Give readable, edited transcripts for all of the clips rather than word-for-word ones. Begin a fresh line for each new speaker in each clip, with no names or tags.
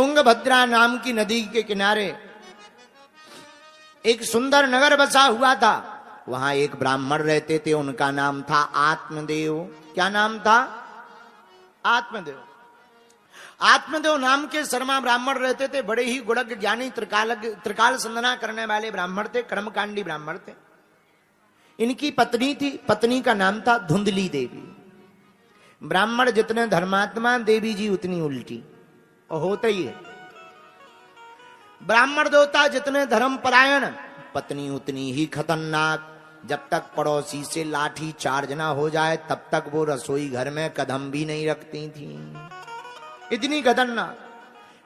तुंगभद्रा नाम की नदी के किनारे एक सुंदर नगर बसा हुआ था। वहां एक ब्राह्मण रहते थे, उनका नाम था आत्मदेव। क्या नाम था? आत्मदेव। आत्मदेव नाम के शर्मा ब्राह्मण रहते थे, बड़े ही गुणज्ञ ज्ञानी त्रिकाल संदना करने वाले ब्राह्मण थे, कर्मकांडी ब्राह्मण थे। इनकी पत्नी थी, पत्नी का नाम था धुंधली देवी। ब्राह्मण जितने धर्मात्मा, देवी जी उतनी उल्टी, और होता ही है। ब्राह्मण देवता जितने धर्मपरायण, पत्नी उतनी ही खतरनाक। जब तक पड़ोसी से लाठी चार्ज ना हो जाए तब तक वो रसोई घर में कदम भी नहीं रखती थी। इतनी खतरनाक,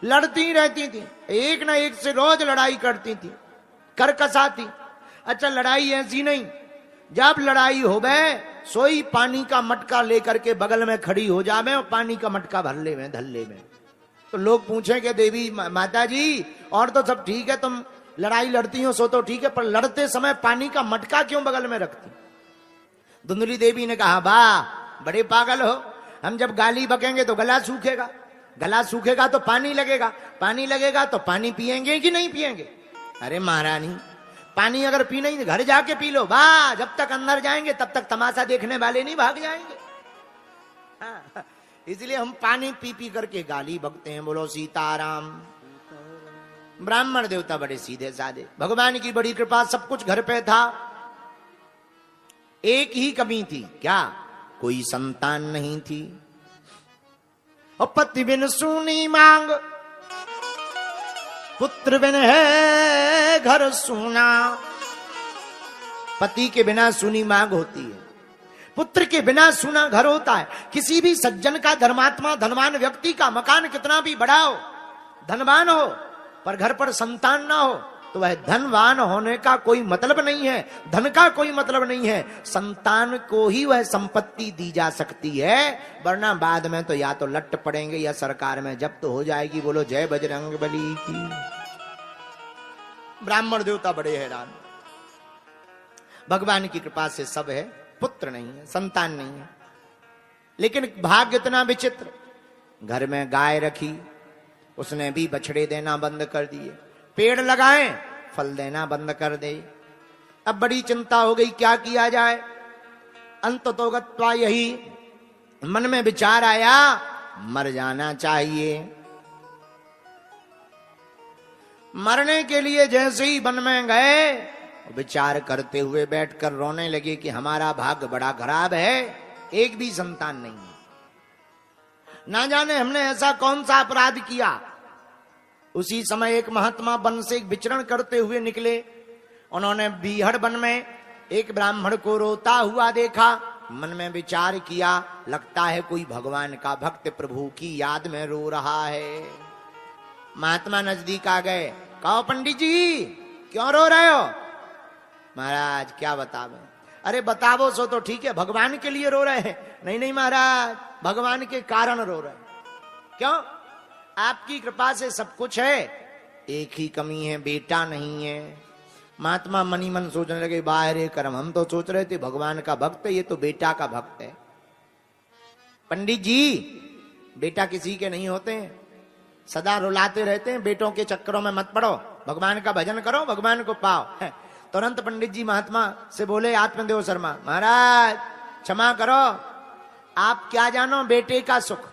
लड़ती रहती थी, एक ना एक से रोज लड़ाई करती थी, करकसाती। अच्छा, लड़ाई ऐसी नहीं, जब लड़ाई हो गए सोई पानी का मटका लेकर के बगल में खड़ी हो जावे और पानी का मटका भर ले में धल्ले में। तो लोग पूछेंगे देवी माता जी और तो सब ठीक है, तुम लड़ाई लड़ती हो सो तो ठीक है, पर लड़ते समय पानी का मटका क्यों बगल में रखती? धुंधली देवी ने कहा, वाह बड़े पागल हो, हम जब गाली बकेंगे तो गला सूखेगा, गला सूखेगा तो पानी लगेगा, पानी लगेगा तो पानी पिएंगे कि नहीं पिएंगे? अरे महारानी, पानी अगर पी नहीं घर जाके पी लो, वाह, जब तक अंदर जाएंगे तब तक तमाशा देखने वाले नहीं भाग जाएंगे। हाँ, इसलिए हम पानी पी पी करके गाली बकते हैं। बोलो सीताराम। ब्राह्मण देवता बड़े सीधे साधे, भगवान की बड़ी कृपा, सब कुछ घर पे था। एक ही कमी थी, क्या? कोई संतान नहीं थी। और पति बिन सूनी मांग, पुत्र बिन है घर सूना। पति के बिना सूनी मांग होती है, पुत्र के बिना सूना घर होता है। किसी भी सज्जन का, धर्मात्मा धनवान व्यक्ति का मकान कितना भी बड़ा हो, धनवान हो, पर घर पर संतान ना हो तो वह धनवान होने का कोई मतलब नहीं है, धन का कोई मतलब नहीं है। संतान को ही वह संपत्ति दी जा सकती है, वरना बाद में तो या तो लट पड़ेंगे या सरकार में जब्त हो जाएगी। बोलो जय बजरंग बली की। ब्राह्मण देवता बड़े हैरान, भगवान की कृपा से सब है, पुत्र नहीं है, संतान नहीं है। लेकिन भाग्य इतना विचित्र, घर में गाय रखी, उसने भी बछड़े देना बंद कर दिए। पेड़ लगाए, फल देना बंद कर दे। अब बड़ी चिंता हो गई, क्या किया जाए। अंततोगत्वा यही मन में विचार आया, मर जाना चाहिए। मरने के लिए जैसे ही वन में गए, विचार करते हुए बैठकर रोने लगे कि हमारा भाग्य बड़ा खराब है, एक भी संतान नहीं है। ना जाने हमने ऐसा कौन सा अपराध किया। उसी समय एक महात्मा वन से विचरण करते हुए निकले। उन्होंने बीहड़ वन में एक ब्राह्मण को रोता हुआ देखा। मन में विचार किया, लगता है कोई भगवान का भक्त प्रभु की याद में रो रहा है। महात्मा नजदीक आ गए, कहो पंडित जी क्यों रो रहे हो? महाराज क्या बतावे? अरे बतावो सो तो ठीक है, भगवान के लिए रो रहे हैं? नहीं नहीं महाराज, भगवान के कारण रो रहे हैं। क्यों? आपकी कृपा से सब कुछ है, एक ही कमी है, बेटा नहीं है। महात्मा मनी मन सोचने लगे, बाहर कर्म, हम तो सोच रहे थे भगवान का भक्त है, ये तो बेटा का भक्त है। पंडित जी बेटा किसी के नहीं होते हैं, सदा रुलाते रहते हैं, बेटों के चक्करों में मत पड़ो, भगवान का भजन करो, भगवान को पाओ। तुरंत पंडित जी महात्मा से बोले, आत्मदेव शर्मा, महाराज क्षमा करो, आप क्या जानो बेटे का सुख।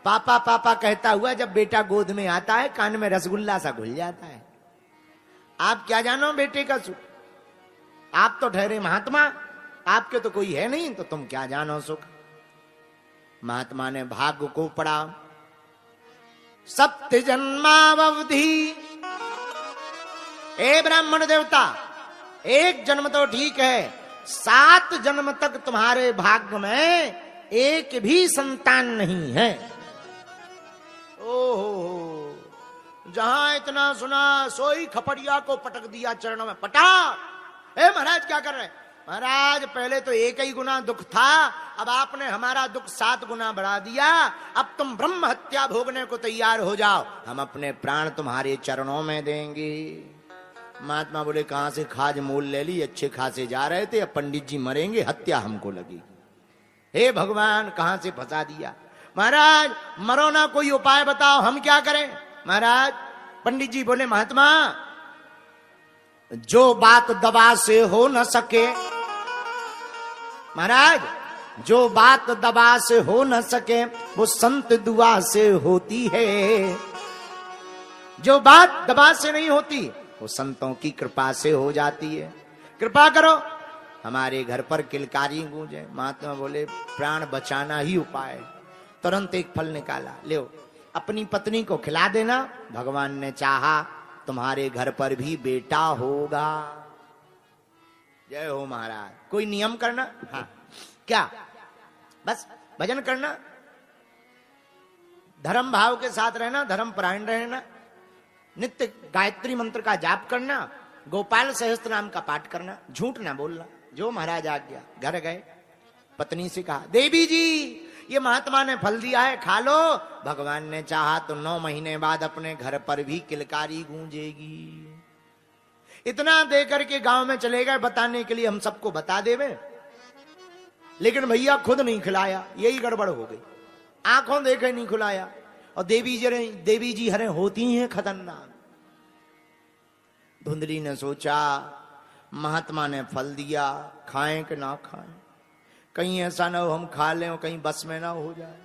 पापा पापा कहता हुआ जब बेटा गोद में आता है, कान में रसगुल्ला सा घुल जाता है। आप क्या जानो बेटे का सुख। आप तो ठहरे महात्मा, आपके तो कोई है नहीं, तो तुम क्या जानो सुख। महात्मा ने भाग्य को पढ़ा। सप्त जन्मावधि, ए ब्राह्मण देवता, एक जन्म तो ठीक है, 7 जन्म तक तुम्हारे भाग्य में एक भी संतान नहीं है। ओहो, जहां इतना सुना सोई खपड़िया को पटक दिया चरणों में, पटाक। ए महाराज क्या कर रहे हैं? महाराज पहले तो एक ही गुना दुख था, अब आपने हमारा दुख 7 गुना बढ़ा दिया। अब तुम ब्रह्म हत्या भोगने को तैयार हो जाओ, हम अपने प्राण तुम्हारे चरणों में देंगे। महात्मा बोले, कहां से खाज मोल ले ली, अच्छे खासे जा रहे थे, अब पंडित जी मरेंगे, हत्या हमको लगी। हे भगवान, कहां से फंसा दिया। महाराज मरो ना, कोई उपाय बताओ, हम क्या करें? महाराज पंडित जी बोले, महात्मा जो बात दवा से हो न सके, महाराज जो बात दवा से हो न सके वो संत दुआ से होती है। जो बात दबा से नहीं होती वो संतों की कृपा से हो जाती है। कृपा करो हमारे घर पर किलकारी गूंजे। महात्मा बोले, प्राण बचाना ही उपाय। तुरंत एक फल निकाला, ले अपनी पत्नी को खिला देना, भगवान ने चाहा तुम्हारे घर पर भी बेटा होगा। जय हो महाराज। कोई नियम करना? हाँ, क्या बस भजन करना, धर्म भाव के साथ रहना, धर्म परायण रहना, नित्य गायत्री मंत्र का जाप करना, गोपाल सहस्त्र नाम का पाठ करना, झूठ ना बोलना। जो महाराज आ गया, घर गए, पत्नी से कहा, देवी जी ये महात्मा ने फल दिया है, खा लो। भगवान ने चाहा तो 9 महीने बाद अपने घर पर भी किलकारी गूंजेगी। इतना देकर के गांव में चले गए बताने के लिए, हम सबको बता देवे, लेकिन भैया खुद नहीं खिलाया, यही गड़बड़ हो गई। आंखों देखे नहीं खिलाया। और देवी जी हरे होती हैं खतरनाक। धुंधली ने सोचा महात्मा ने फल दिया, खाएं कि ना खाएं, कहीं ऐसा ना हो हम खा लें और कहीं बस में ना हो जाए।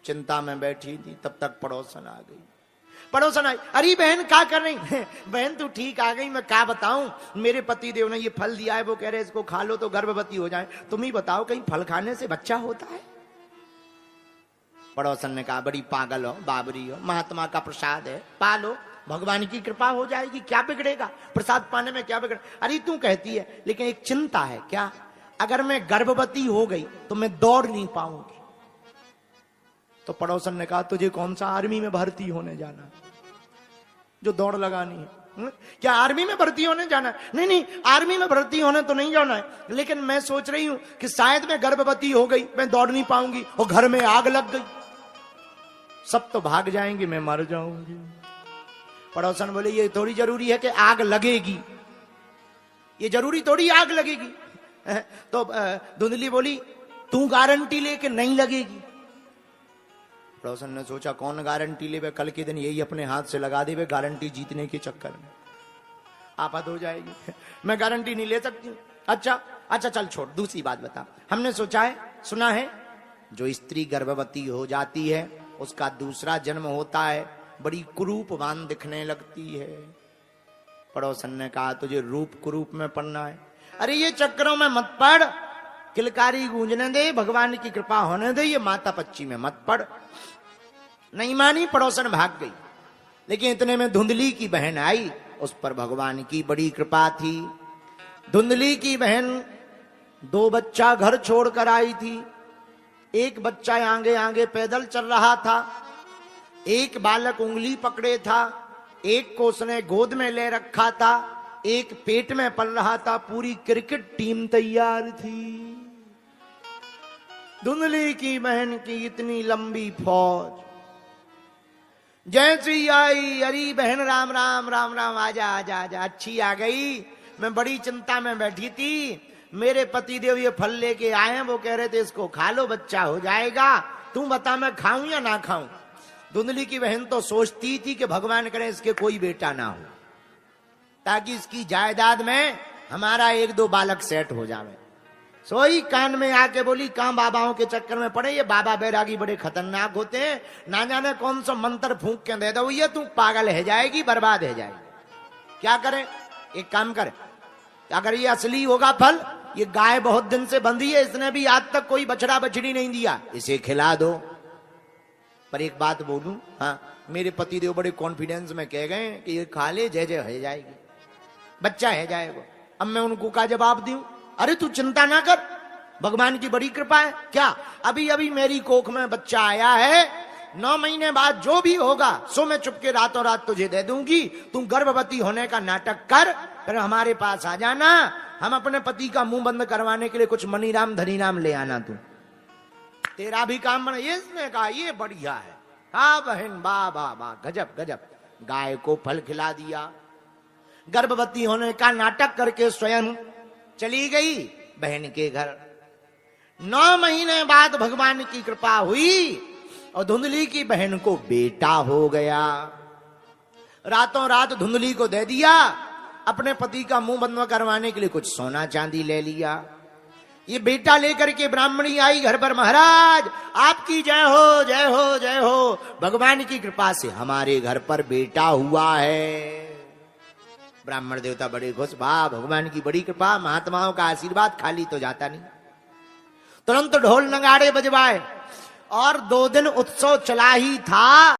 चिंता में बैठी थी, तब तक पड़ोसन आ गई। पड़ोसन आई, अरे बहन क्या कर रही है? बहन तू ठीक आ गई, मैं क्या बताऊं, मेरे पति देव ने ये फल दिया है, वो कह रहे इसको खा लो तो गर्भवती हो जाए। तुम ही बताओ कहीं फल खाने से बच्चा होता है? पड़ोसन ने कहा, बड़ी पागल हो, बाबरी हो, महात्मा का प्रसाद है, पालो, भगवान की कृपा हो जाएगी, क्या बिगड़ेगा, प्रसाद पाने में क्या बिगड़। अरे तू कहती है, लेकिन एक चिंता है। क्या? अगर मैं गर्भवती हो गई तो मैं दौड़ नहीं पाऊंगी। तो पड़ोसन ने कहा, तुझे कौन सा आर्मी में भर्ती होने जाना जो दौड़ लगानी है? क्या आर्मी में भर्ती होने जाना है? नहीं नहीं, आर्मी में भर्ती होने तो नहीं जाना है, लेकिन मैं सोच रही हूं कि शायद मैं गर्भवती हो गई, मैं दौड़ नहीं पाऊंगी और घर में आग लग गई, सब तो भाग जाएंगे, मैं मर जाऊंगी। पड़ोसन बोले, ये थोड़ी जरूरी है कि आग लगेगी, ये जरूरी थोड़ी आग लगेगी। तो धुंधली बोली, तू गारंटी ले कि नहीं लगेगी? पड़ोसन ने सोचा, कौन गारंटी ले, कल के दिन यही अपने हाथ से लगा दे गारंटी जीतने के चक्कर में, आफत हो जाएगी। मैं गारंटी नहीं ले सकती। अच्छा चल छोड़, दूसरी बात बता। हमने सोचा है, सुना है, जो स्त्री गर्भवती हो जाती है उसका दूसरा जन्म होता है, बड़ी कुरूपवान दिखने लगती है। पड़ोसन ने कहा, तुझे रूप कुरूप में पड़ना है? अरे ये चक्करों में मत पड़, किलकारी गूंजने दे, भगवान की कृपा होने दे, ये माता पच्ची में मत पड़। नहीं मानी, पड़ोसन भाग गई। लेकिन इतने में धुंधली की बहन आई, उस पर भगवान की बड़ी कृपा थी। धुंधली की बहन 2 बच्चा घर छोड़कर आई थी। एक बच्चा आगे आगे पैदल चल रहा था, एक बालक उंगली पकड़े था, एक को उसने गोद में ले रखा था, एक पेट में पल रहा था। पूरी क्रिकेट टीम तैयार थी। धुंधली की बहन की इतनी लंबी फौज जैसी आई, अरे बहन राम राम राम राम, आजा आजा आजा, अच्छी आ गई। मैं बड़ी चिंता में बैठी थी, मेरे पति देव ये फल लेके आए हैं, वो कह रहे थे इसको खा लो बच्चा हो जाएगा, तू बता मैं खाऊं या ना खाऊं। धुंधली की बहन तो सोचती थी कि भगवान करे इसके कोई बेटा ना हो, ताकि इसकी जायदाद में हमारा 1-2 बालक सेट हो जावे। सोई कान में आके बोली, कहां बाबाओं के चक्कर में पड़े, ये बाबा बैरागी बड़े खतरनाक होते हैं, ना जाने कौन सा मंत्र फूंक के दे दो, ये तू पागल है जाएगी, बर्बाद है जाएगी। क्या करें? एक काम कर, अगर ये असली होगा फल, ये गाय बहुत दिन से बंधी है, इसने भी आज तक कोई बछड़ा बछड़ी नहीं दिया, इसे खिला दो। पर एक बात बोलूं, हाँ, मेरे पति देव बड़े कॉन्फिडेंस में कह गए कि ये खा ले, जय जय है जाएगी, बच्चा है जाएगा। अब मैं उनको क्या जवाब दूं? अरे तू चिंता ना कर, भगवान की बड़ी कृपा है। क्या? अभी अभी मेरी कोख में बच्चा आया है, 9 महीने बाद जो भी होगा सो मैं चुपके रातों रात तुझे दे दूंगी। तू गर्भवती होने का नाटक कर, फिर हमारे पास आ जाना, हम अपने पति का मुंह बंद करवाने के लिए कुछ मनीराम धनीराम ले आना, तू तेरा भी काम बना। ये इसने कहा, ये बढ़िया है। हाँ बहन, वाह वाह वाह, गजब गजब। गाय को फल खिला दिया, गर्भवती होने का नाटक करके स्वयं चली गई बहन के घर। 9 महीने बाद भगवान की कृपा हुई और धुंधली की बहन को बेटा हो गया। रातों रात धुंधली को दे दिया, अपने पति का मुंह बंद करवाने के लिए कुछ सोना चांदी ले लिया। ये बेटा लेकर के ब्राह्मणी आई घर पर, महाराज आपकी जय हो जय हो जय हो, भगवान की कृपा से हमारे घर पर बेटा हुआ है। ब्राह्मण देवता बड़े खुश, वाह भगवान की बड़ी कृपा, महात्माओं का आशीर्वाद खाली तो जाता नहीं। तुरंत ढोल नगाड़े बजवाए और 2 दिन उत्सव चला ही था।